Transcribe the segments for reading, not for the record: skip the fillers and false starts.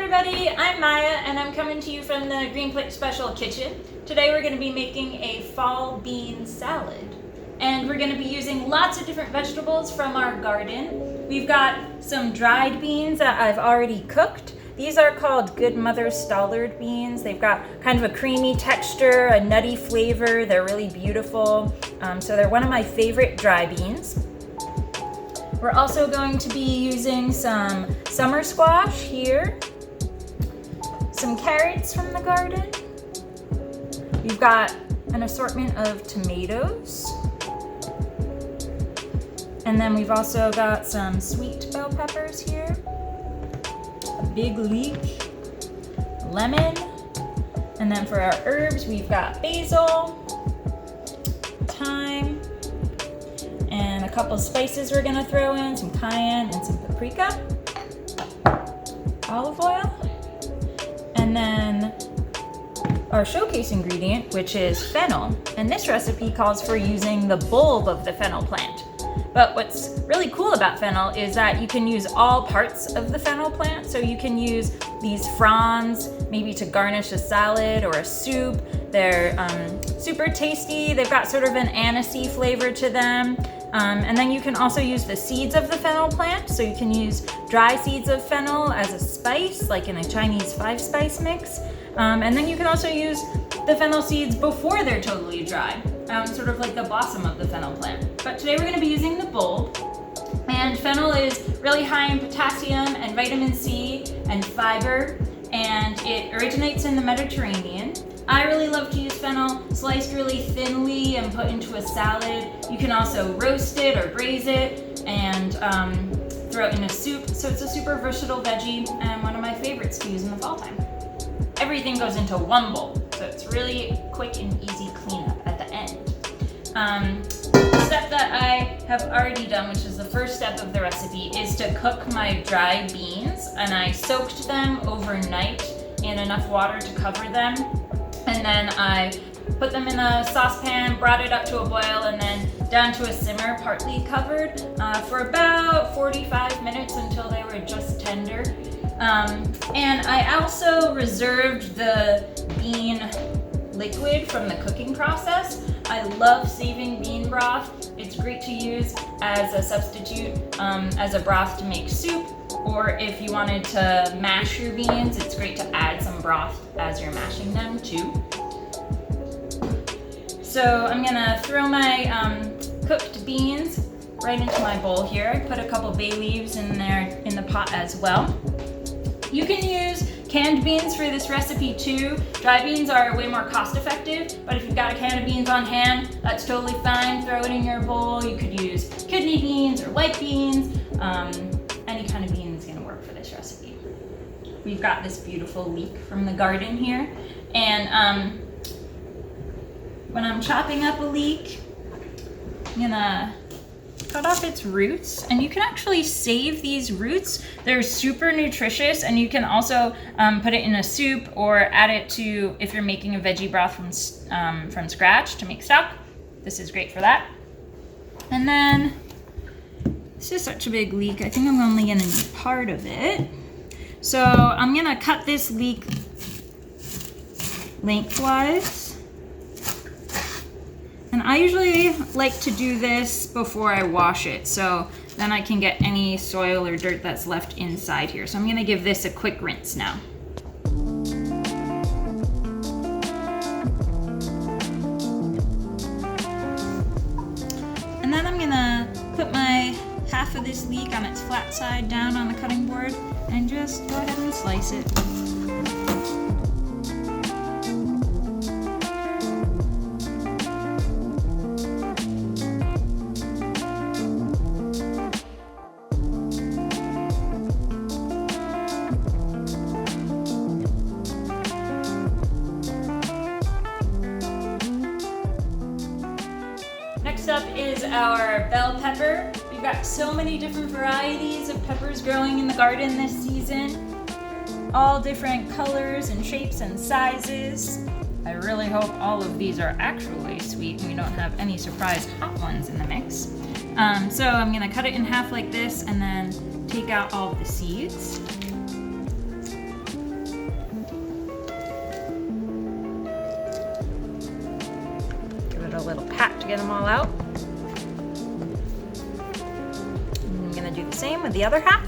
everybody, I'm Maya and I'm coming to you from the Green Plate Special Kitchen. Today we're going to be making a fall bean salad. And we're going to be using lots of different vegetables from our garden. We've got some dried beans that I've already cooked. These are called Good Mother Stallard beans. They've got kind of a creamy texture, a nutty flavor. They're really beautiful. So they're one of my favorite dry beans. We're also going to be using some summer squash here, some carrots from the garden. We've got an assortment of tomatoes. And then we've also got some sweet bell peppers here, a big leek, lemon, and then for our herbs we've got basil, thyme, and a couple spices we're gonna throw in, some cayenne and some paprika, olive oil, and then our showcase ingredient, which is fennel. And this recipe calls for using the bulb of the fennel plant. But what's really cool about fennel is that you can use all parts of the fennel plant. So you can use these fronds maybe to garnish a salad or a soup. They're super tasty. They've got sort of an anisey flavor to them. And then you can also use the seeds of the fennel plant. So you can use dry seeds of fennel as a spice, like in a Chinese 5-spice mix. And then you can also use the fennel seeds before they're totally dry, sort of like the blossom of the fennel plant. But today we're going to be using the bulb. And fennel is really high in potassium and vitamin C and fiber, and it originates in the Mediterranean. I really love to use fennel sliced really thinly and put into a salad. You can also roast it or braise it and throw it in a soup. So it's a super versatile veggie and one of my favorites to use in the fall time. Everything goes into one bowl, so it's really quick and easy cleanup at the end. The step that I have already done, which is the first step of the recipe, is to cook my dried beans, and I soaked them overnight in enough water to cover them. And then I put them in a saucepan, brought it up to a boil, and then down to a simmer, partly covered, for about 45 minutes until they were just tender. And I also reserved the bean liquid from the cooking process. I love saving bean broth. It's great to use as a substitute, as a broth to make soup, or if you wanted to mash your beans, it's great to add some broth as you're mashing them too. So I'm gonna throw my cooked beans right into my bowl here. I put a couple bay leaves in there in the pot as well. You can use canned beans for this recipe too. Dry beans are way more cost effective, but if you've got a can of beans on hand, that's totally fine. Throw it in your bowl. You could use kidney beans or white beans. Any kind of bean is gonna work for this recipe. We've got this beautiful leek from the garden here. And when I'm chopping up a leek, I'm gonna cut off its roots, and you can actually save these roots. They're super nutritious, and you can also put it in a soup or add it to, if you're making a veggie broth from scratch to make stock. This is great for that. And then, this is such a big leek, I think I'm only gonna need part of it. So I'm gonna cut this leek lengthwise. And I usually like to do this before I wash it, so then I can get any soil or dirt that's left inside here. So I'm gonna give this a quick rinse now. And then I'm gonna put my half of this leek on its flat side down on the cutting board and just go ahead and slice it. Next up is our bell pepper. We've got so many different varieties of peppers growing in the garden this season. All different colors and shapes and sizes. I really hope all of these are actually sweet and we don't have any surprise hot ones in the mix. So I'm gonna cut it in half like this and then take out all of the seeds. little pat to get them all out. And I'm gonna do the same with the other half.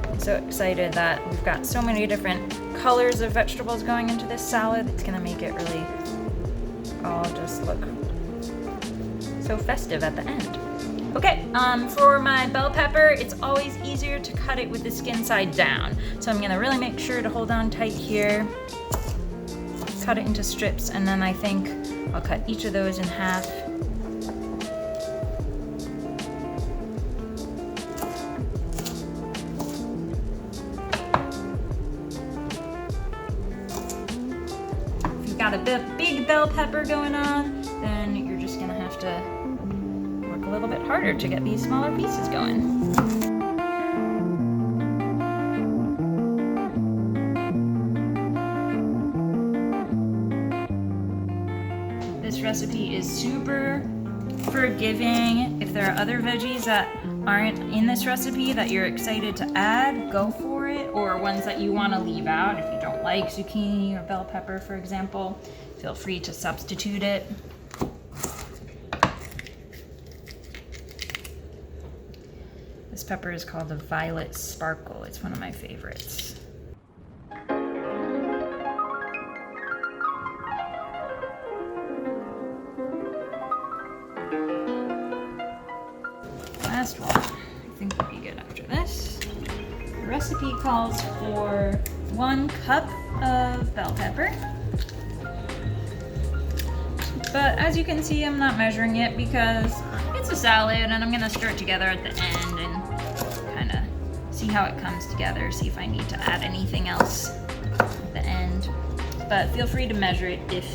I'm so excited that we've got so many different colors of vegetables going into this salad. It's gonna make it really all just look so festive at the end. Okay, for my bell pepper, it's always easier to cut it with the skin side down. So I'm gonna really make sure to hold on tight here, cut it into strips, and then I think I'll cut each of those in half. If you've got a big bell pepper going on, then you're just gonna have to work a little bit harder to get these smaller pieces going. This recipe is super forgiving. If there are other veggies that aren't in this recipe that you're excited to add, go for it, or ones that you want to leave out. If you don't like zucchini or bell pepper, for example, feel free to substitute it. This pepper is called the Violet Sparkle. It's one of my favorites. Last one, I think will be good after this. The recipe calls for 1 cup of bell pepper. But as you can see, I'm not measuring it because it's a salad and I'm gonna stir it together at the end and kind of see how it comes together, see if I need to add anything else at the end. But feel free to measure it if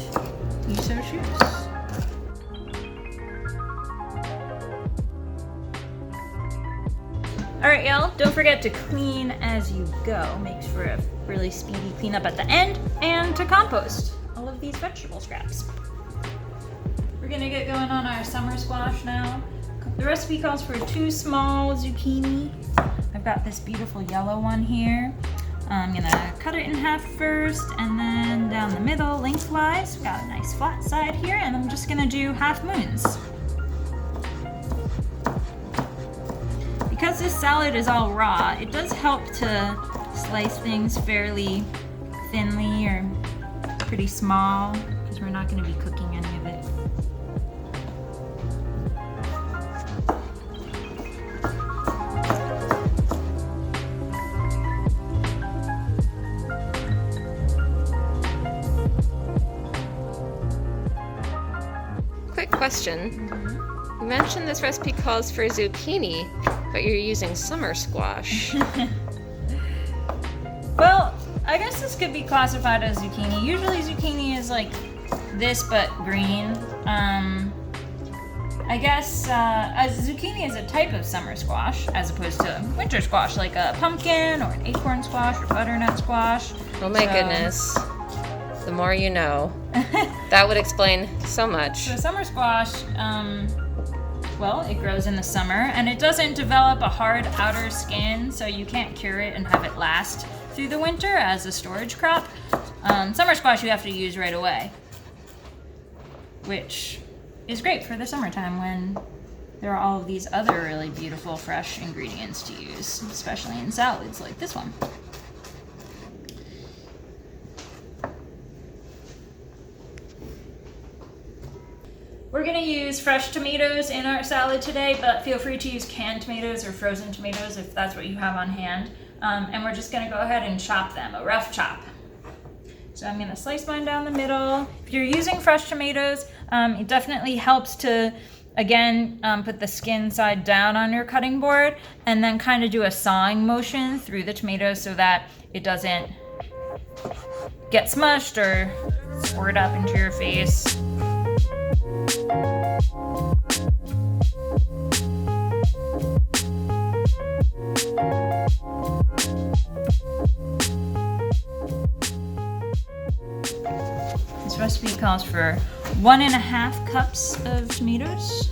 you so choose. All right, y'all, don't forget to clean as you go. Makes for a really speedy cleanup at the end, and to compost all of these vegetable scraps. We're gonna get going on our summer squash now. The recipe calls for 2 small zucchini. I've got this beautiful yellow one here. I'm gonna cut it in half first and then down the middle lengthwise. Got a nice flat side here, and I'm just gonna do half moons. Because this salad is all raw, it does help to slice things fairly thinly or pretty small, because we're not gonna be cooking any of it. Quick question. You mentioned this recipe calls for zucchini, but you're using summer squash. Well, I guess this could be classified as zucchini. Usually zucchini is like this but green. I guess a zucchini is a type of summer squash as opposed to winter squash, like a pumpkin or an acorn squash or butternut squash. Oh my goodness. The more you know. That would explain so much. So summer squash, well, it grows in the summer and it doesn't develop a hard outer skin, so you can't cure it and have it last through the winter as a storage crop. Summer squash you have to use right away, which is great for the summertime when there are all of these other really beautiful fresh ingredients to use, especially in salads like this one. We're gonna use fresh tomatoes in our salad today, but feel free to use canned tomatoes or frozen tomatoes if that's what you have on hand. And we're just gonna go ahead and chop them, a rough chop. So I'm gonna slice mine down the middle. If you're using fresh tomatoes, it definitely helps to, again, put the skin side down on your cutting board and then kind of do a sawing motion through the tomatoes so that it doesn't get smushed or squirt up into your face. This recipe calls for 1.5 cups of tomatoes.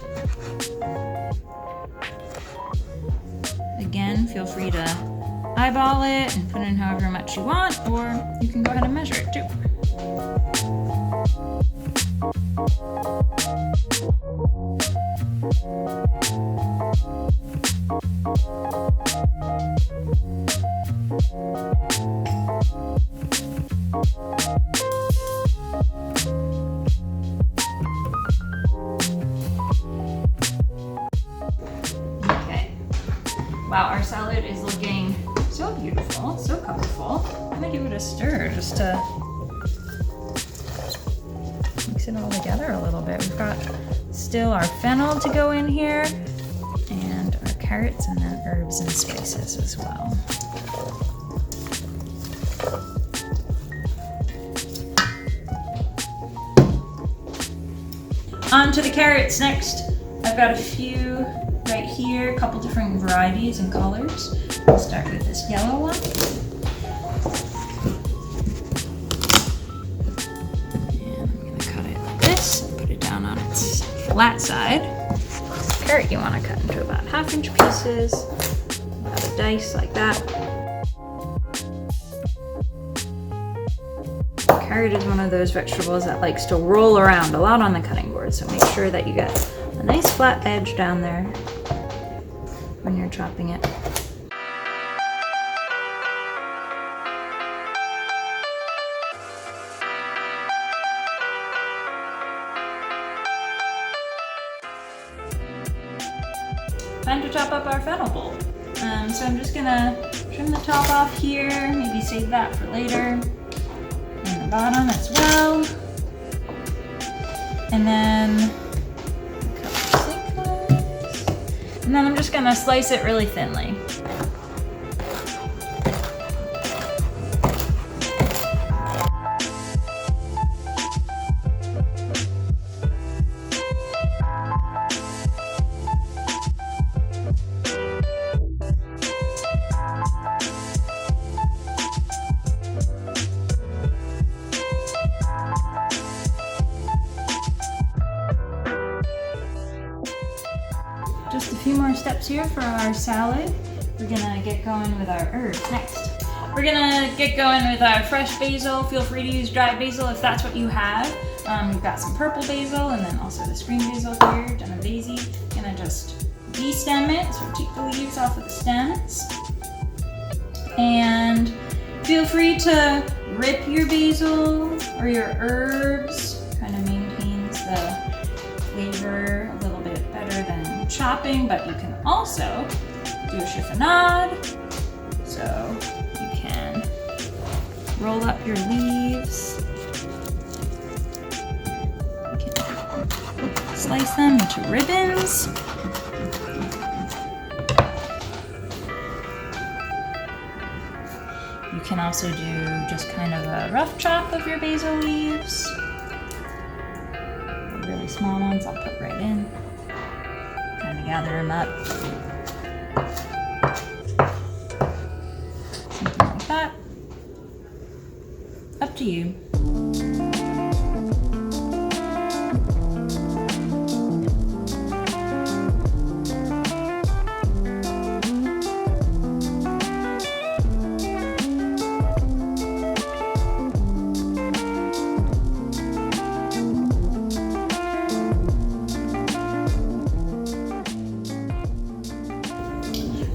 Again, feel free to eyeball it and put in however much you want, or you can go ahead and measure it too. Wow, our salad is looking so beautiful, so colorful. I'm gonna give it a stir just to mix it all together a little bit. We've got still our fennel to go in here and our carrots and then herbs and spices as well. On to the carrots next. I've got a few right here, a couple different varieties and colors. I'll start with this yellow one. And I'm gonna cut it like this and put it down on its flat side. Carrot you wanna cut into about 1/2-inch pieces, about a dice like that. Carrot is one of those vegetables that likes to roll around a lot on the cutting board, so make sure that you get a nice flat edge down there when you're chopping it. Time to chop up our fennel bulb. So I'm just gonna trim the top off here, maybe save that for later. And the bottom as well. And then I'm just gonna slice it really thinly. Just a few more steps here for our salad. We're gonna get going with our herbs next. We're gonna get going with our fresh basil. Feel free to use dried basil if that's what you have. We've got some purple basil and then also this green basil here, Genovese. Gonna just de-stem it, so take the leaves off of the stems. And feel free to rip your basil or your herbs. Kind of maintains the flavor a little bit better than chopping, but you can also do a chiffonade. So you can roll up your leaves. You can slice them into ribbons. You can also do just kind of a rough chop of your basil leaves. The really small ones I'll put right in. Kind of gather them up. Something like that. Up to you.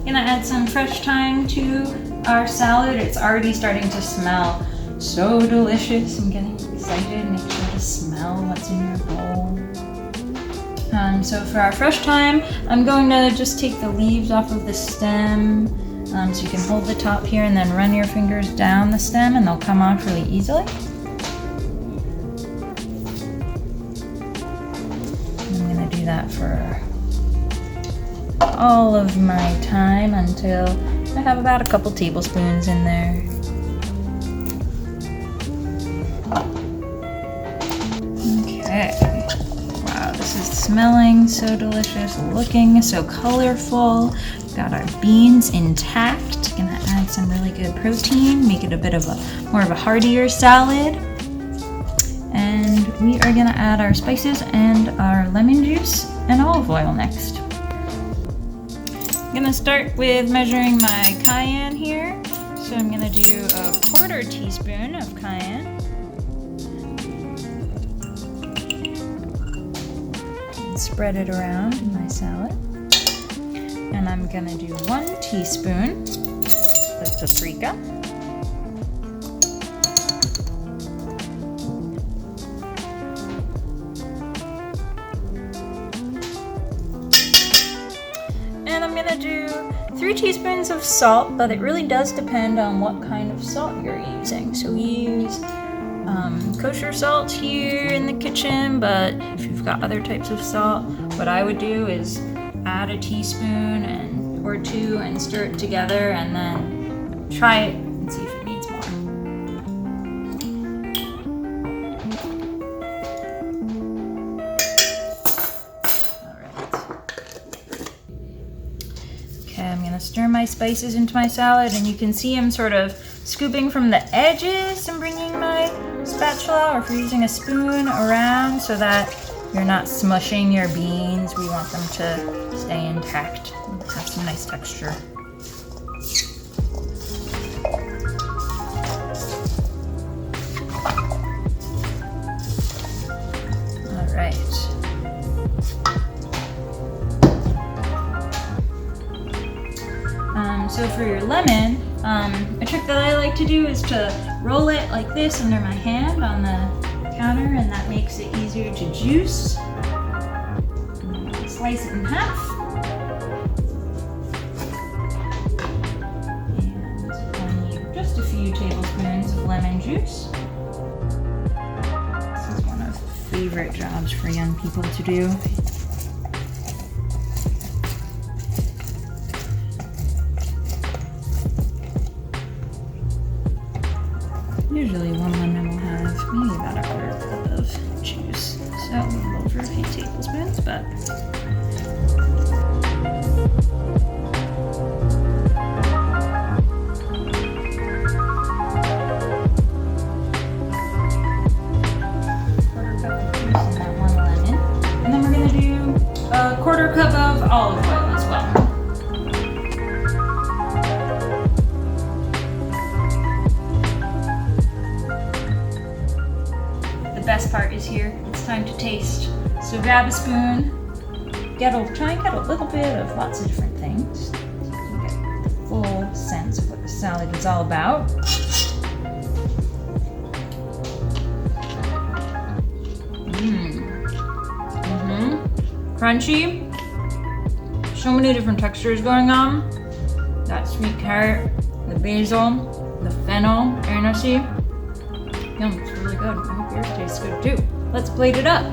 Gonna add some fresh thyme to our salad. It's already starting to smell so delicious. I'm getting excited. Make sure to smell what's in your bowl. So for our fresh thyme, I'm going to just take the leaves off of the stem. So you can hold the top here and then run your fingers down the stem and they'll come off really easily. I'm gonna do that for all of my thyme until I have about a couple tablespoons in there. Okay. Wow, this is smelling so delicious, looking so colorful. Got our beans intact. Gonna add some really good protein, make it a bit of a more of a heartier salad. And we are gonna add our spices and our lemon juice and olive oil next. I'm gonna start with measuring my cayenne here. So I'm gonna do a 1/4 teaspoon of cayenne. and spread it around in my salad. And I'm gonna do 1 teaspoon of paprika. And I'm gonna do 3 teaspoons of salt, but it really does depend on what kind of salt you're using. So we use kosher salt here in the kitchen, but if you've got other types of salt, what I would do is add a teaspoon or 2 and stir it together, and then try it and see if it needs more. Okay, I'm gonna stir my spices into my salad, and you can see I'm sort of scooping from the edges and bringing my spatula, or if you're using a spoon, around so that you're not smushing your beans. We want them to stay intact and have some nice texture. All right. So for your lemon, a trick that I like to do is to roll it like this under my hand on the counter, and that makes it easier to juice. Slice it in half. And I need just a few tablespoons of lemon juice. This is one of the favorite jobs for young people to do. Usually one lemon will have maybe about a quarter cup of juice. So a little over a few tablespoons, but quarter cup of juice in that 1 lemon. And then we're gonna do a quarter cup of olive oil as well. The best part is here. It's time to taste. So grab a spoon, try and get a little bit of lots of different things so you can get the full sense of what the salad is all about. Crunchy. So many different textures going on. That sweet carrot, the basil, the fennel, anise. Yum, it's really good. I hope yours tastes good too. Let's plate it up.